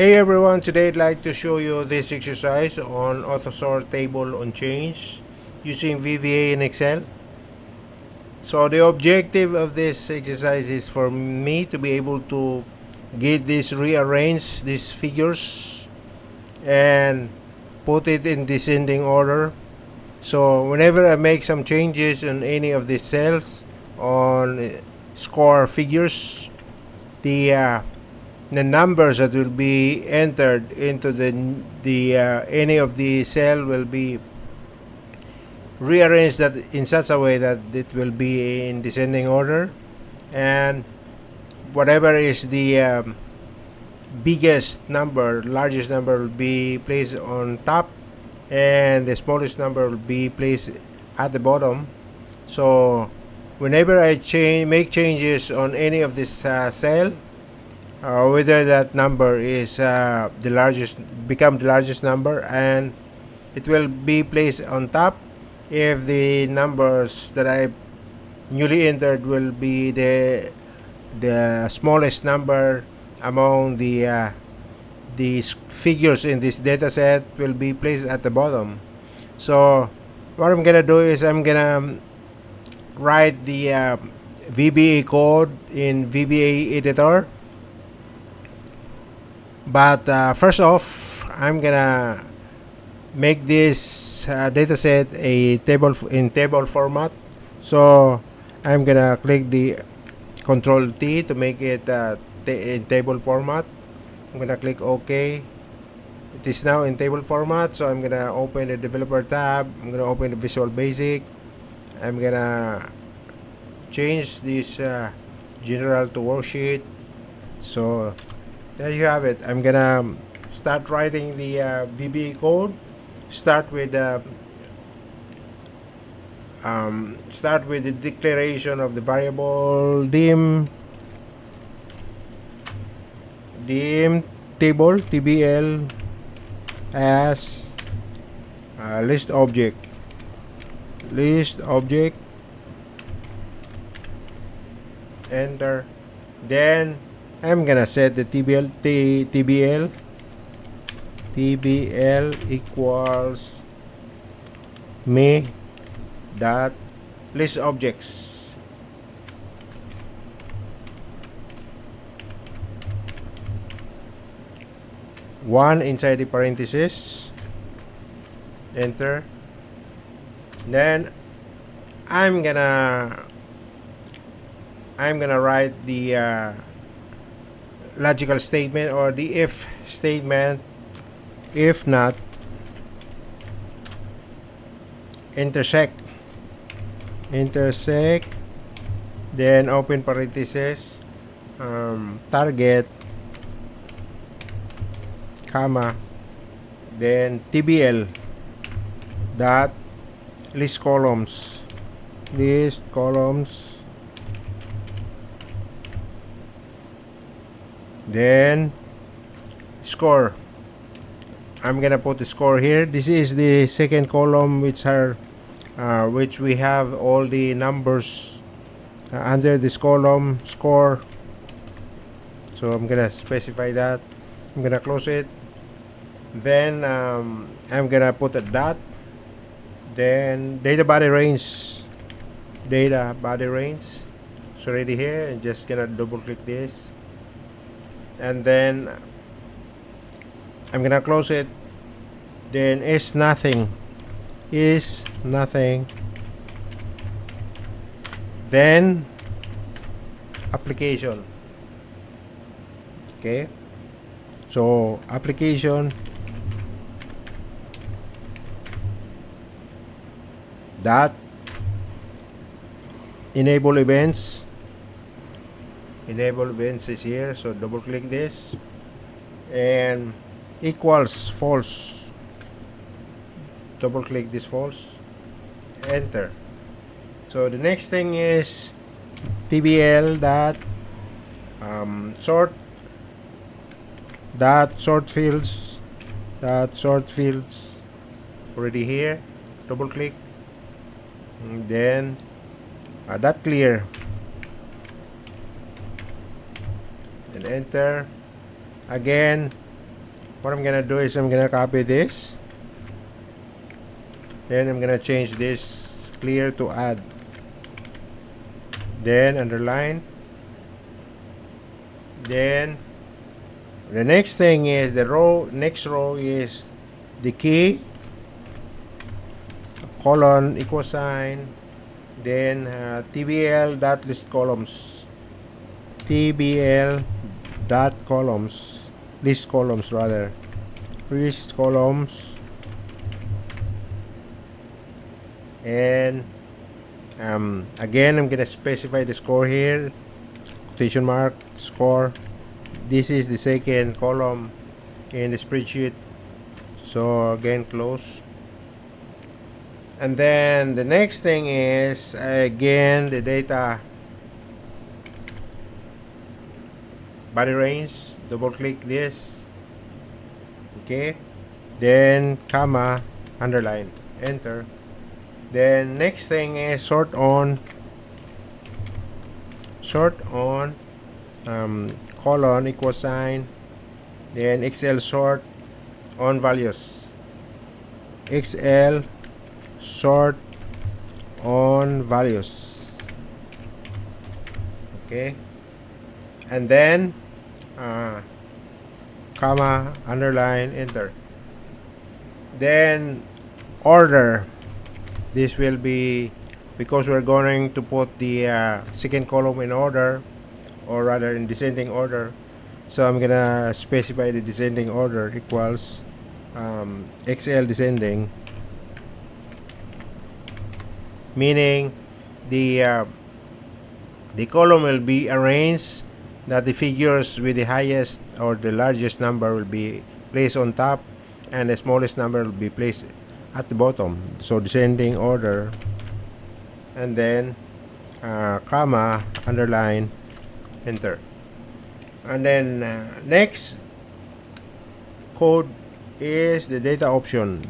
Hey everyone, today I'd like to show you this exercise on auto-sort table on change using VBA in Excel. So the objective of this exercise is for me to be able to get this rearrange these figures and put it in descending order. So whenever I make some changes on any of these cells on score figures, the the numbers that will be entered into the any of the cell will be rearranged that in such a way that it will be in descending order, and whatever is the biggest number, largest number will be placed on top, and the smallest number will be placed at the bottom. So whenever I make changes on any of this cell, whether that number is the largest, become the largest number, and it will be placed on top if the numbers that I newly entered will be the smallest number among the figures in this data set will be placed at the bottom. So what I'm gonna do is I'm gonna write the VBA code in VBA editor. But first off, I'm gonna make this dataset a table in table format. So I'm gonna click the Control T to make it in table format. I'm gonna click OK. It is now in table format. So I'm gonna open the developer tab. I'm gonna open the Visual Basic. I'm gonna change this general to worksheet. So there you have it. I'm gonna start writing the VBA code. Start with the declaration of the variable dim table TBL as list object. Enter. Then I'm gonna set the TBL equals me dot list objects. One inside the parenthesis. Enter. Then I'm gonna write the logical statement or the if statement. If not, intersect, then open parenthesis, target, comma, then TBL dot list columns, then score. I'm gonna put the score here. This is the second column, which we have all the numbers under this column score. So I'm gonna specify that. I'm gonna close it. Then I'm gonna put a dot. Then data body range. It's already here. I'm just gonna double click this, and then I'm gonna close it. Then is nothing. Then application. Okay. So application dot enable events. Is here. So double click this, and equals false. Double click this false. Enter. So the next thing is TBL dot sort fields already here. Double click, and then dot clear, and enter. Again, what I'm gonna do is I'm gonna copy this, then I'm gonna change this clear to add, then underline, then the next thing is the next row is the key, colon, equal sign, then tbl dot list columns, tbl dot columns, list columns rather, list columns, and again I'm gonna specify the score here, quotation mark, score. This is the second column in the spreadsheet, so again close. And then the next thing is again the data body range, double click this, okay, then comma, underline, enter. Then next thing is sort on colon, equal sign, then XL sort on values, XL sort on values, okay, and then comma, underline, enter. Then order, this will be because we're going to put the second column in order, or rather in descending order, so I'm gonna specify the descending order equals XL descending, meaning the column will be arranged that the figures with the highest or the largest number will be placed on top and the smallest number will be placed at the bottom, so descending order, and then comma, underline, enter. And then next code is the data option,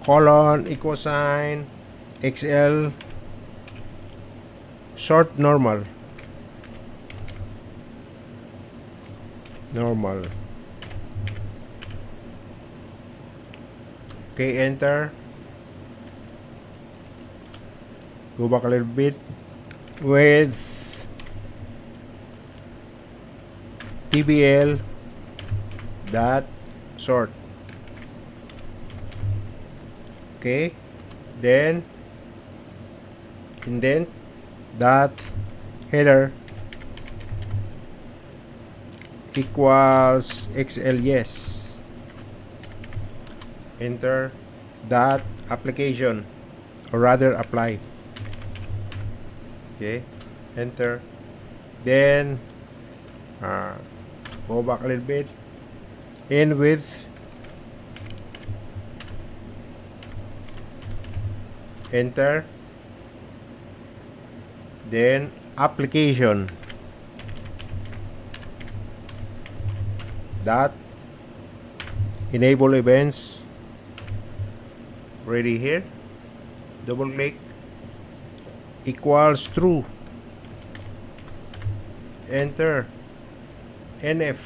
colon, equal sign, XL sort normal, okay, enter. Go back a little bit with tbl dot sort, okay, then indent dot header equals XL yes, enter. Dot application, or rather apply, okay, enter. Then go back a little bit, in with, enter. Then application dot enable events, ready here, double click, equals true, enter. NF.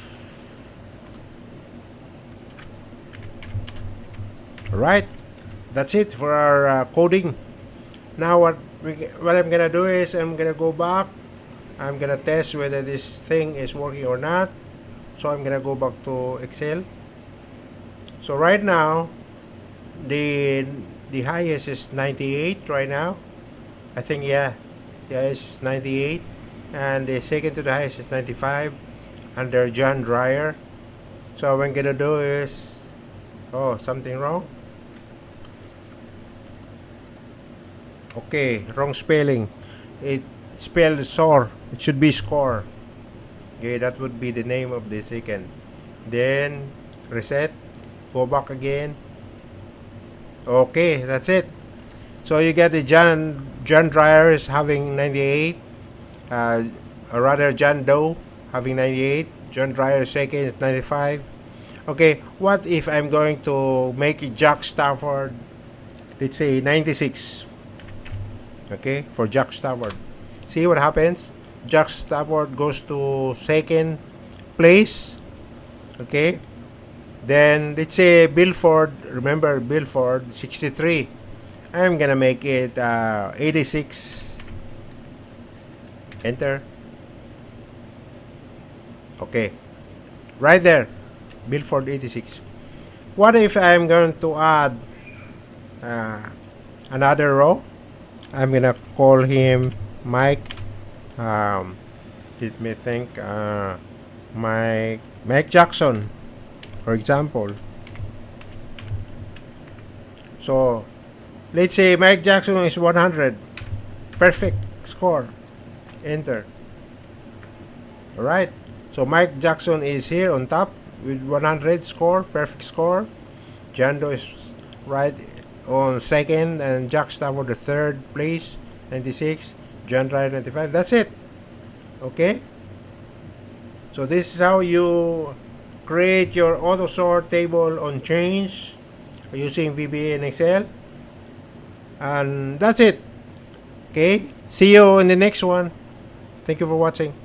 Right, that's it for our coding. Now what I'm gonna do is I'm gonna go back, I'm gonna test whether this thing is working or not. So I'm gonna go back to Excel. So right now the highest is 98 right now, I think. Yeah, the highest is 98, and the second to the highest is 95 under John Dryer. So what I'm gonna do is, oh, something wrong. Okay, wrong spelling. It spelled sore. It should be score. Okay, that would be the name of the second. Then reset. Go back again. Okay, that's it. So you get the John Dryer is having 98. Or rather John Doe having 98. John Dryer second is 95. Okay, what if I'm going to make Jack Stafford, let's say 96? Okay, for Jack Stafford. See what happens? Jack Stafford goes to second place. Okay, then let's say Bill Ford. Remember Bill Ford, 63. I'm gonna make it 86. Enter. Okay, right there, Bill Ford 86. What if I'm going to add uh, another row? I'm gonna call him Mike. Um, Let me think. Mike Jackson, for example. So let's say Mike Jackson is 100. Perfect score. Enter. Alright. So Mike Jackson is here on top with 100 score. Perfect score. Jando is right on second and Jack Stafford the third place. 96. John Ryan 95. That's it. Okay. So this is how you create your auto sort table on change using VBA and Excel. And that's it. Okay. See you in the next one. Thank you for watching.